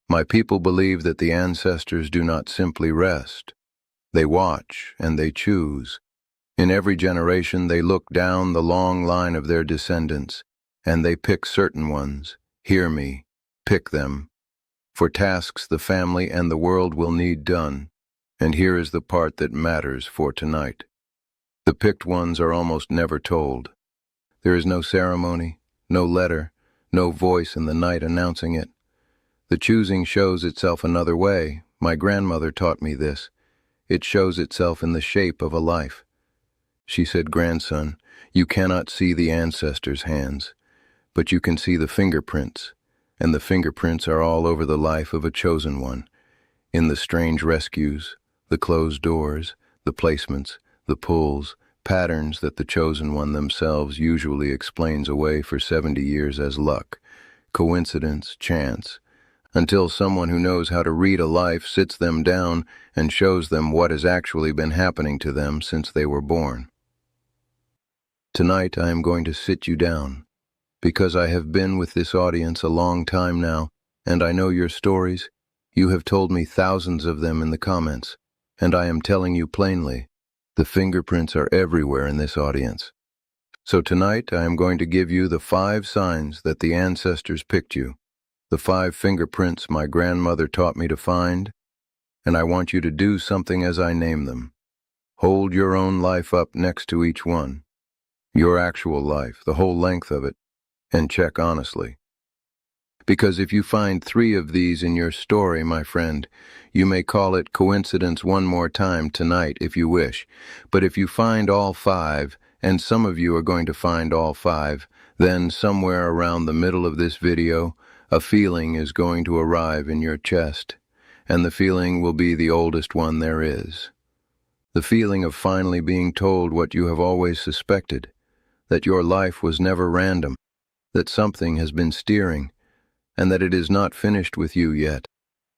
My people believe that the ancestors do not simply rest. They watch and they choose. In every generation they look down the long line of their descendants, and they pick certain ones. Hear me, pick them, for tasks the family and the world will need done. And here is the part that matters for tonight. The picked ones are almost never told. There is no ceremony, no letter, no voice in the night announcing it. The choosing shows itself another way. My grandmother taught me this. It shows itself in the shape of a life. She said, "Grandson, you cannot see the ancestors' hands, but you can see the fingerprints, and the fingerprints are all over the life of a chosen one, in the strange rescues, the closed doors, the placements, the pulls, patterns that the chosen one themselves usually explains away for 70 years as luck, coincidence, chance, until someone who knows how to read a life sits them down and shows them what has actually been happening to them since they were born. Tonight I am going to sit you down, because I have been with this audience a long time now, and I know your stories. You have told me thousands of them in the comments, and I am telling you plainly, the fingerprints are everywhere in this audience. So tonight I am going to give you the 5 signs that the ancestors picked you, the 5 fingerprints my grandmother taught me to find, and I want you to do something as I name them. Hold your own life up next to each one, your actual life, the whole length of it, and check honestly. Because if you find 3 of these in your story, my friend, you may call it coincidence one more time tonight if you wish. But if you find all 5, and some of you are going to find all 5, then somewhere around the middle of this video, a feeling is going to arrive in your chest, and the feeling will be the oldest one there is. The feeling of finally being told what you have always suspected, that your life was never random, that something has been steering, and that it is not finished with you yet.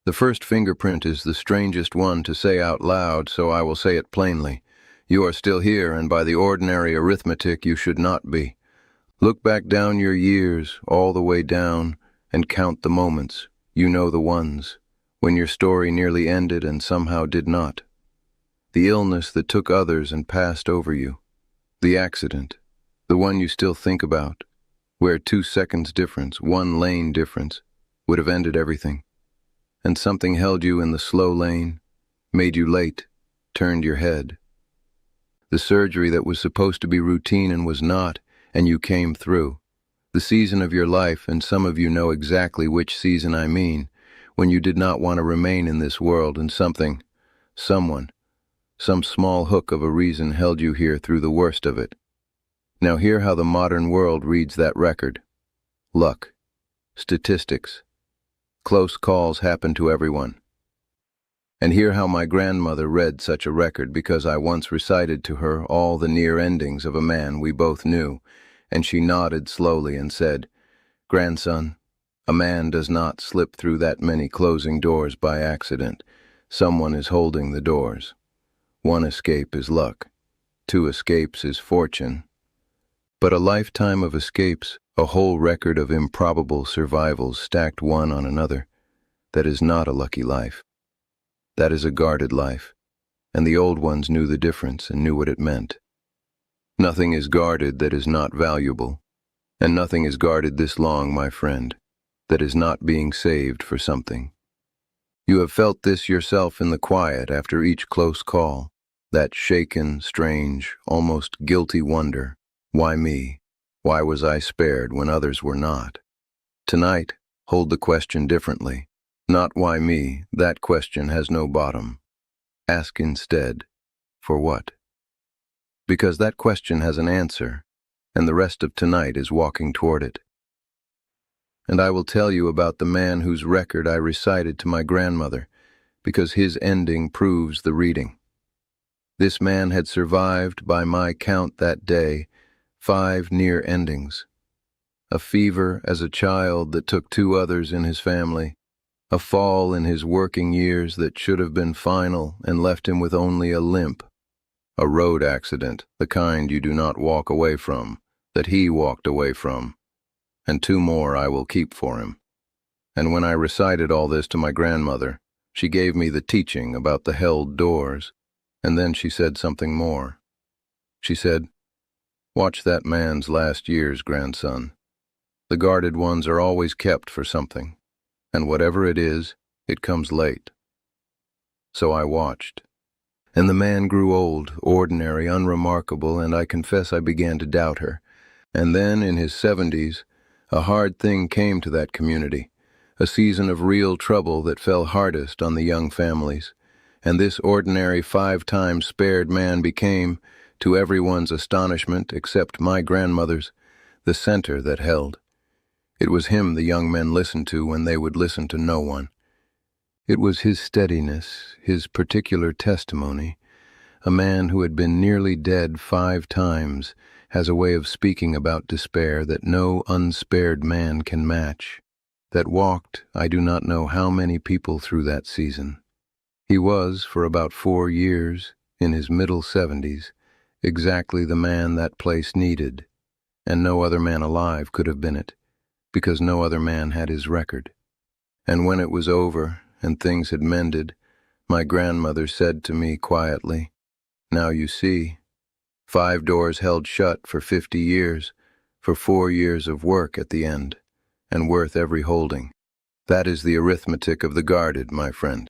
The first fingerprint is the strangest one to say out loud, so I will say it plainly. You are still here, and by the ordinary arithmetic you should not be. Look back down your years, all the way down, and count the moments, you know the ones, when your story nearly ended and somehow did not. The illness that took others and passed over you. The accident, the one you still think about, where 2 seconds difference, 1 lane difference, would have ended everything. And something held you in the slow lane, made you late, turned your head. The surgery that was supposed to be routine and was not, and you came through. The season of your life, and some of you know exactly which season I mean, when you did not want to remain in this world and someone, some small hook of a reason held you here through the worst of it. Now hear how the modern world reads that record. Luck, statistics, close calls happen to everyone. And hear how my grandmother read such a record because I once recited to her all the near endings of a man we both knew, and she nodded slowly and said, "Grandson, a man does not slip through that many closing doors by accident. Someone is holding the doors. 1 escape is luck, 2 escapes is fortune. But a lifetime of escapes, a whole record of improbable survivals stacked one on another, that is not a lucky life. That is a guarded life, and the old ones knew the difference and knew what it meant. Nothing is guarded that is not valuable, and nothing is guarded this long, my friend, that is not being saved for something. You have felt this yourself in the quiet after each close call, that shaken, strange, almost guilty wonder. Why me? Why was I spared when others were not? Tonight, hold the question differently. Not why me, that question has no bottom. Ask instead, for what? Because that question has an answer, and the rest of tonight is walking toward it. And I will tell you about the man whose record I recited to my grandmother, because his ending proves the reading. This man had survived, by my count that day, 5 near endings. A fever as a child that took 2 others in his family, a fall in his working years that should have been final and left him with only a limp, a road accident, the kind you do not walk away from, that he walked away from, and 2 more I will keep for him. And when I recited all this to my grandmother, she gave me the teaching about the held doors, and then she said something more. She said, "Watch that man's last years, grandson. The guarded ones are always kept for something, and whatever it is, it comes late." So I watched. And the man grew old, ordinary, unremarkable, and I confess I began to doubt her. And then, in his 70s, a hard thing came to that community, a season of real trouble that fell hardest on the young families. And this ordinary 5 times spared man became, to everyone's astonishment except my grandmother's, the center that held. It was him the young men listened to when they would listen to no one. It was his steadiness, his particular testimony. A man who had been nearly dead 5 times has a way of speaking about despair that no unspared man can match, that walked I do not know how many people through that season. He was, for about 4 years, in his middle 70s, exactly the man that place needed, and no other man alive could have been it, because no other man had his record. And when it was over, and things had mended, my grandmother said to me quietly, "Now you see, 5 doors held shut for 50 years, for 4 years of work at the end, and worth every holding. That is the arithmetic of the guarded, my friend.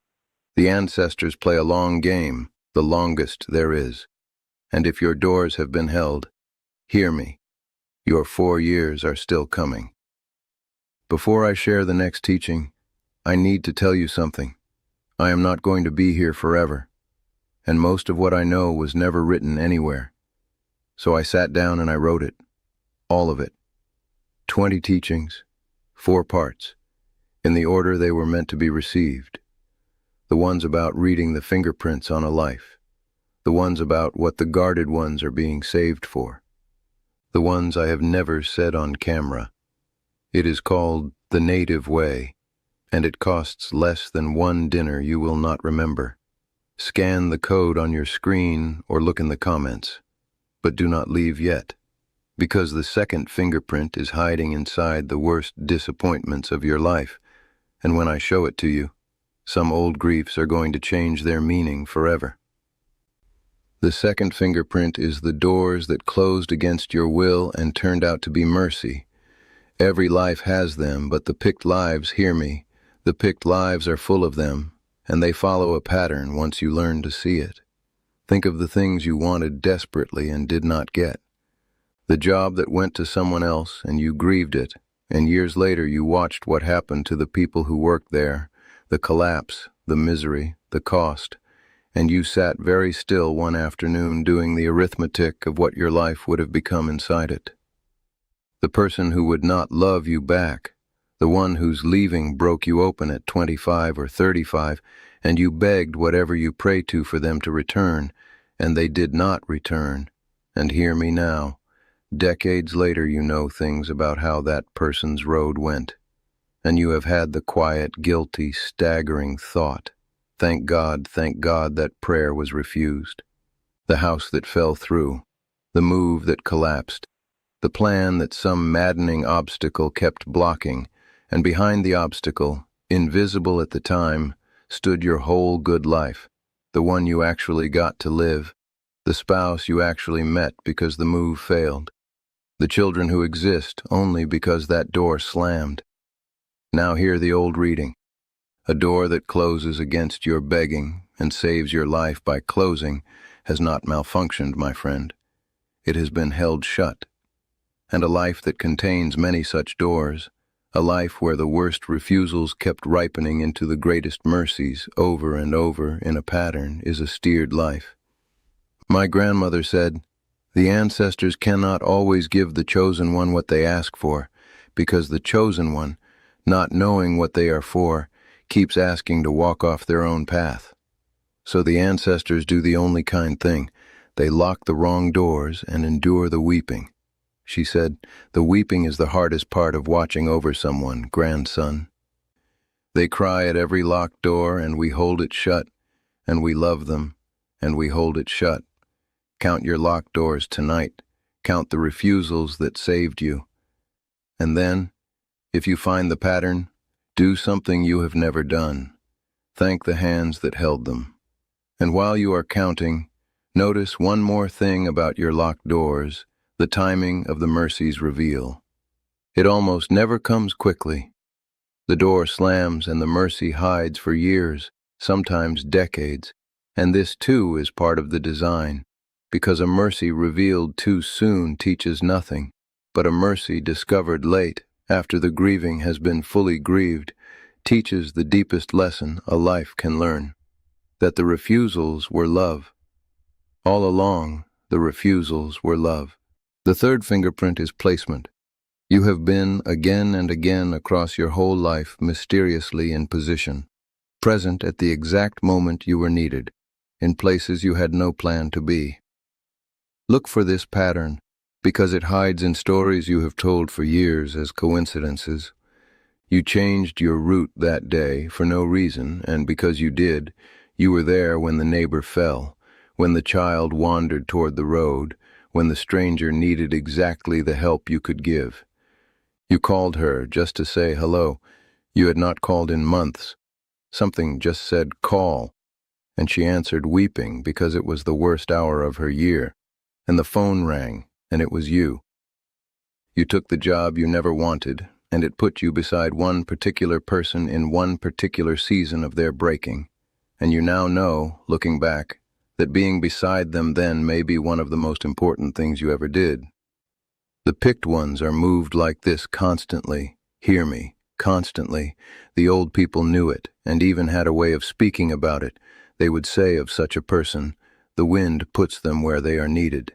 The ancestors play a long game, the longest there is. And if your doors have been held, hear me, your 4 years are still coming." Before I share the next teaching, I need to tell you something. I am not going to be here forever, and most of what I know was never written anywhere. So I sat down and I wrote it, all of it. 20 teachings, 4 parts, in the order they were meant to be received. The ones about reading the fingerprints on a life. The ones about what the guarded ones are being saved for. The ones I have never said on camera. It is called The Native Way, and it costs less than 1 dinner you will not remember. Scan the code on your screen or look in the comments, but do not leave yet, because the second fingerprint is hiding inside the worst disappointments of your life, and when I show it to you, some old griefs are going to change their meaning forever. The second fingerprint is the doors that closed against your will and turned out to be mercy. Every life has them, but the picked lives, hear me, the picked lives are full of them, and they follow a pattern once you learn to see it. Think of the things you wanted desperately and did not get. The job that went to someone else and you grieved it, and years later you watched what happened to the people who worked there, the collapse, the misery, the cost, and you sat very still one afternoon doing the arithmetic of what your life would have become inside it. The person who would not love you back, the one whose leaving broke you open at 25 or 35, and you begged whatever you pray to for them to return, and they did not return. And hear me now, decades later you know things about how that person's road went, and you have had the quiet, guilty, staggering thought, thank God that prayer was refused. The house that fell through, the move that collapsed, the plan that some maddening obstacle kept blocking, and behind the obstacle, invisible at the time, stood your whole good life, the one you actually got to live, the spouse you actually met because the move failed, the children who exist only because that door slammed. Now hear the old reading. A door that closes against your begging and saves your life by closing has not malfunctioned, my friend. It has been held shut. And a life that contains many such doors, a life where the worst refusals kept ripening into the greatest mercies over and over in a pattern, is a steered life. My grandmother said, "The ancestors cannot always give the chosen one what they ask for, because the chosen one, not knowing what they are for, keeps asking to walk off their own path. So the ancestors do the only kind thing. They lock the wrong doors and endure the weeping." She said, "The weeping is the hardest part of watching over someone, grandson. They cry at every locked door, and we hold it shut, and we love them, and we hold it shut. Count your locked doors tonight. Count the refusals that saved you. And then, if you find the pattern, Do something you have never done. Thank the hands that held them. And while you are counting, notice one more thing about your locked doors, the timing of the mercy's reveal. It almost never comes quickly. The door slams and the mercy hides for years, sometimes decades, and this too is part of the design, because a mercy revealed too soon teaches nothing, but a mercy discovered late, after the grieving has been fully grieved, teaches the deepest lesson a life can learn, that the refusals were love. All along, the refusals were love. The third fingerprint is placement. You have been again and again across your whole life mysteriously in position, present at the exact moment you were needed, in places you had no plan to be. Look for this pattern, because it hides in stories you have told for years as coincidences. You changed your route that day for no reason, and because you did, you were there when the neighbor fell, when the child wandered toward the road, when the stranger needed exactly the help you could give. You called her just to say hello. You had not called in months. Something just said, "Call," and she answered weeping because it was the worst hour of her year, and the phone rang, and it was you. You took the job you never wanted, and it put you beside one particular person in one particular season of their breaking, and you now know, looking back, that being beside them then may be one of the most important things you ever did. The picked ones are moved like this constantly. Hear me, constantly. The old people knew it, and even had a way of speaking about it. They would say of such a person, "The wind puts them where they are needed."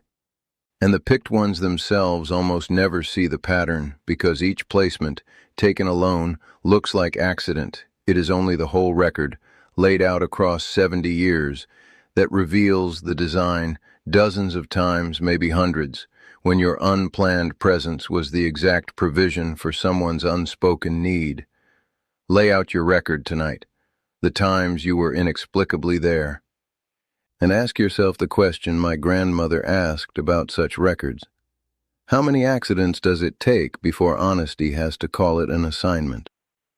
And the picked ones themselves almost never see the pattern, because each placement, taken alone, looks like accident. It is only the whole record, laid out across 70 years, that reveals the design, dozens of times, maybe hundreds, when your unplanned presence was the exact provision for someone's unspoken need. Lay out your record tonight, the times you were inexplicably there. And ask yourself the question my grandmother asked about such records. How many accidents does it take before honesty has to call it an assignment?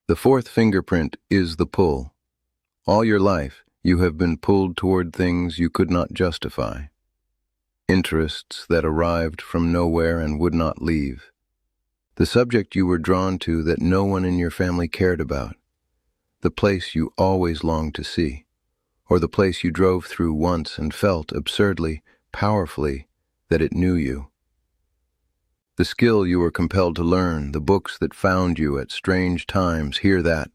The fourth fingerprint is the pull. All your life, you have been pulled toward things you could not justify. Interests that arrived from nowhere and would not leave. The subject you were drawn to that no one in your family cared about. The place you always longed to see. Or the place you drove through once and felt absurdly, powerfully, that it knew you. The skill you were compelled to learn, the books that found you at strange times, hear that.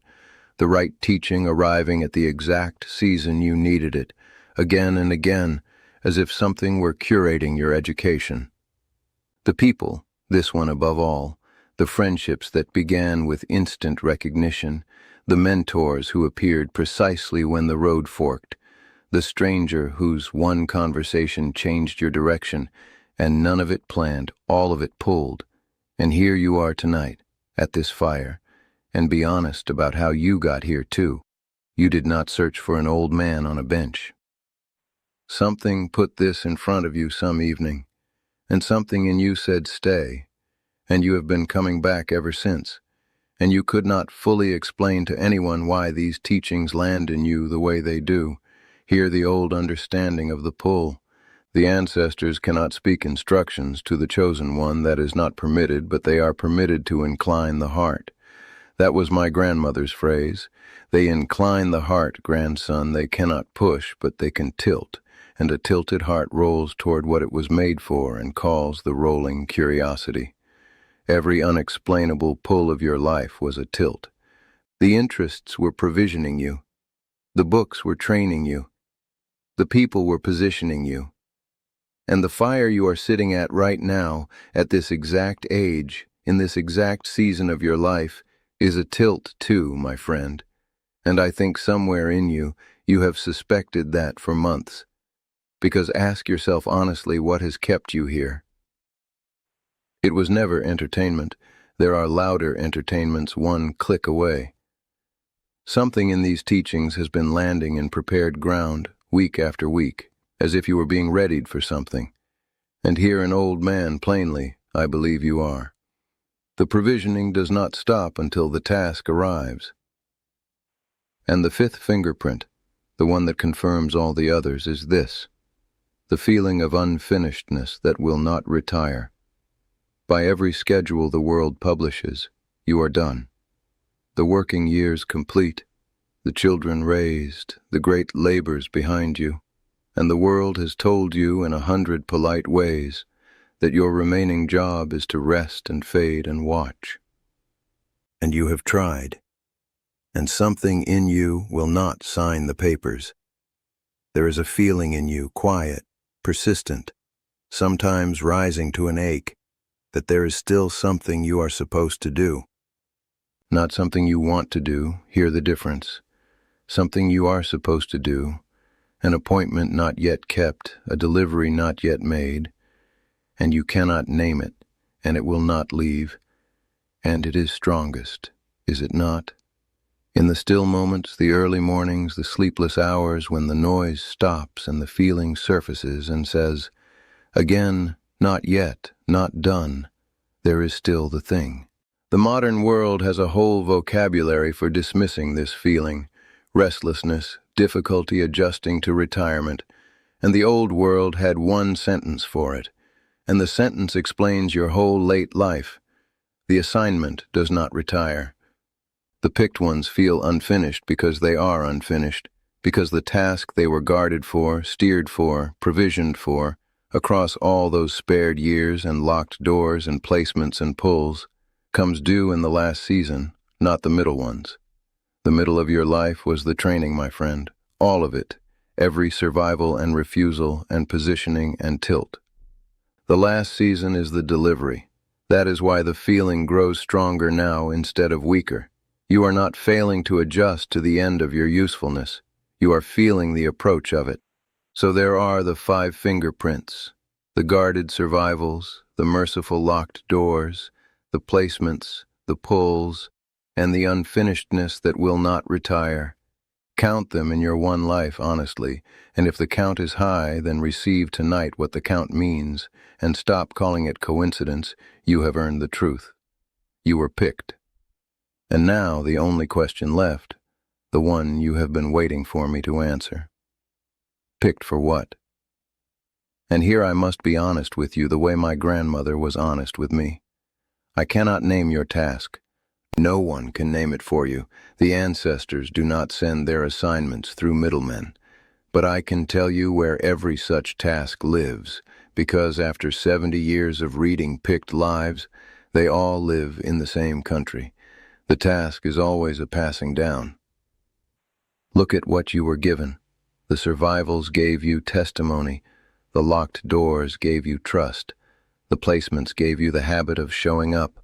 The right teaching arriving at the exact season you needed it, again and again, as if something were curating your education. The people, this one above all, the friendships that began with instant recognition, the mentors who appeared precisely when the road forked, the stranger whose one conversation changed your direction, and none of it planned, all of it pulled. And here you are tonight, at this fire, and be honest about how you got here too. You did not search for an old man on a bench. Something put this in front of you some evening, and something in you said stay, and you have been coming back ever since, and you could not fully explain to anyone why these teachings land in you the way they do. Hear the old understanding of the pull. The ancestors cannot speak instructions to the chosen one, that is not permitted, but they are permitted to incline the heart. That was my grandmother's phrase. They incline the heart, grandson. They cannot push, but they can tilt, and a tilted heart rolls toward what it was made for and calls the rolling curiosity. Every unexplainable pull of your life was a tilt. The interests were provisioning you. The books were training you. The people were positioning you. And the fire you are sitting at right now, at this exact age, in this exact season of your life, is a tilt too, my friend. And I think somewhere in you, you have suspected that for months. Because ask yourself honestly what has kept you here. It was never entertainment. There are louder entertainments one click away. Something in these teachings has been landing in prepared ground, week after week, as if you were being readied for something. And here an old man, plainly, I believe you are. The provisioning does not stop until the task arrives. And the fifth fingerprint, the one that confirms all the others, is this: the feeling of unfinishedness that will not retire. By every schedule the world publishes, you are done. The working years complete, the children raised, the great labors behind you, and the world has told you in 100 polite ways that your remaining job is to rest and fade and watch. And you have tried, and something in you will not sign the papers. There is a feeling in you, quiet, persistent, sometimes rising to an ache, that there is still something you are supposed to do. Not something you want to do, hear the difference. Something you are supposed to do, an appointment not yet kept, a delivery not yet made, and you cannot name it, and it will not leave, and it is strongest, is it not? In the still moments, the early mornings, the sleepless hours when the noise stops and the feeling surfaces and says, again, not yet, not done, there is still the thing. The modern world has a whole vocabulary for dismissing this feeling, restlessness, difficulty adjusting to retirement, and the old world had one sentence for it, and the sentence explains your whole late life. The assignment does not retire. The picked ones feel unfinished because they are unfinished, because the task they were guarded for, steered for, provisioned for, across all those spared years and locked doors and placements and pulls, comes due in the last season, not the middle ones. The middle of your life was the training, my friend, all of it, every survival and refusal and positioning and tilt. The last season is the delivery. That is why the feeling grows stronger now instead of weaker. You are not failing to adjust to the end of your usefulness. You are feeling the approach of it. So there are the 5 fingerprints, the guarded survivals, the merciful locked doors, the placements, the pulls, and the unfinishedness that will not retire. Count them in your one life honestly, and if the count is high, then receive tonight what the count means, and stop calling it coincidence. You have earned the truth. You were picked. And now the only question left, the one you have been waiting for me to answer. Picked for what? And here I must be honest with you the way my grandmother was honest with me. I cannot name your task. No one can name it for you. The ancestors do not send their assignments through middlemen. But I can tell you where every such task lives, because after 70 years of reading picked lives, they all live in the same country. The task is always a passing down. Look at what you were given. The survivals gave you testimony. The locked doors gave you trust. The placements gave you the habit of showing up.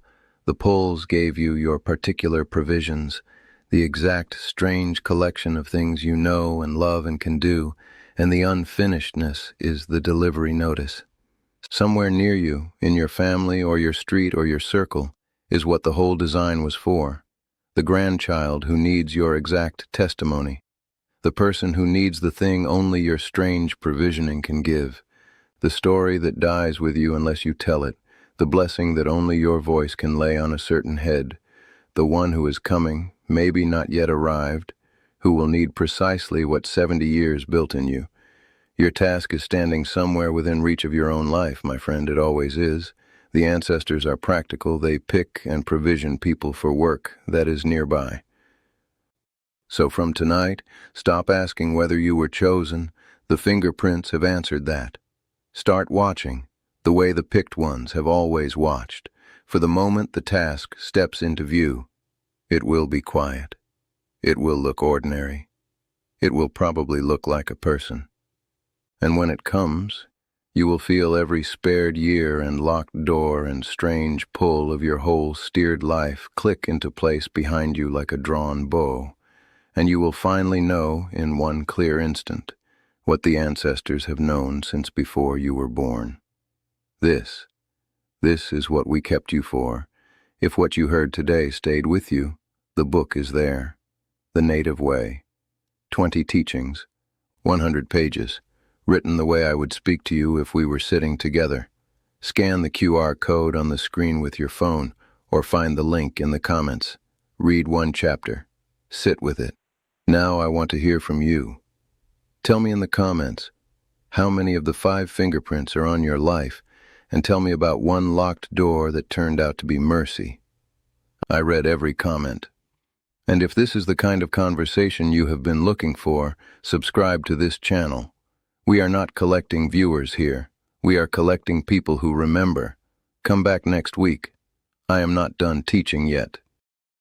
The pulls gave you your particular provisions, the exact strange collection of things you know and love and can do, and the unfinishedness is the delivery notice. Somewhere near you, in your family or your street or your circle, is what the whole design was for. The grandchild who needs your exact testimony. The person who needs the thing only your strange provisioning can give. The story that dies with you unless you tell it. The blessing that only your voice can lay on a certain head. The one who is coming, maybe not yet arrived, who will need precisely what 70 years built in you. Your task is standing somewhere within reach of your own life, my friend, it always is. The ancestors are practical, they pick and provision people for work that is nearby. So from tonight, stop asking whether you were chosen. The fingerprints have answered that. Start watching, the way the picked ones have always watched. For the moment the task steps into view, it will be quiet. It will look ordinary. It will probably look like a person. And when it comes, you will feel every spared year and locked door and strange pull of your whole steered life click into place behind you like a drawn bow. And you will finally know, in one clear instant, what the ancestors have known since before you were born. This is what we kept you for. If what you heard today stayed with you, the book is there. The Native Way. 20 teachings, 100 pages, written the way I would speak to you if we were sitting together. Scan the QR code on the screen with your phone, or find the link in the comments. Read one chapter. Sit with it. Now I want to hear from you. Tell me in the comments how many of the 5 fingerprints are on your life, and tell me about one locked door that turned out to be mercy. I read every comment. And if this is the kind of conversation you have been looking for, subscribe to this channel. We are not collecting viewers here. We are collecting people who remember. Come back next week. I am not done teaching yet.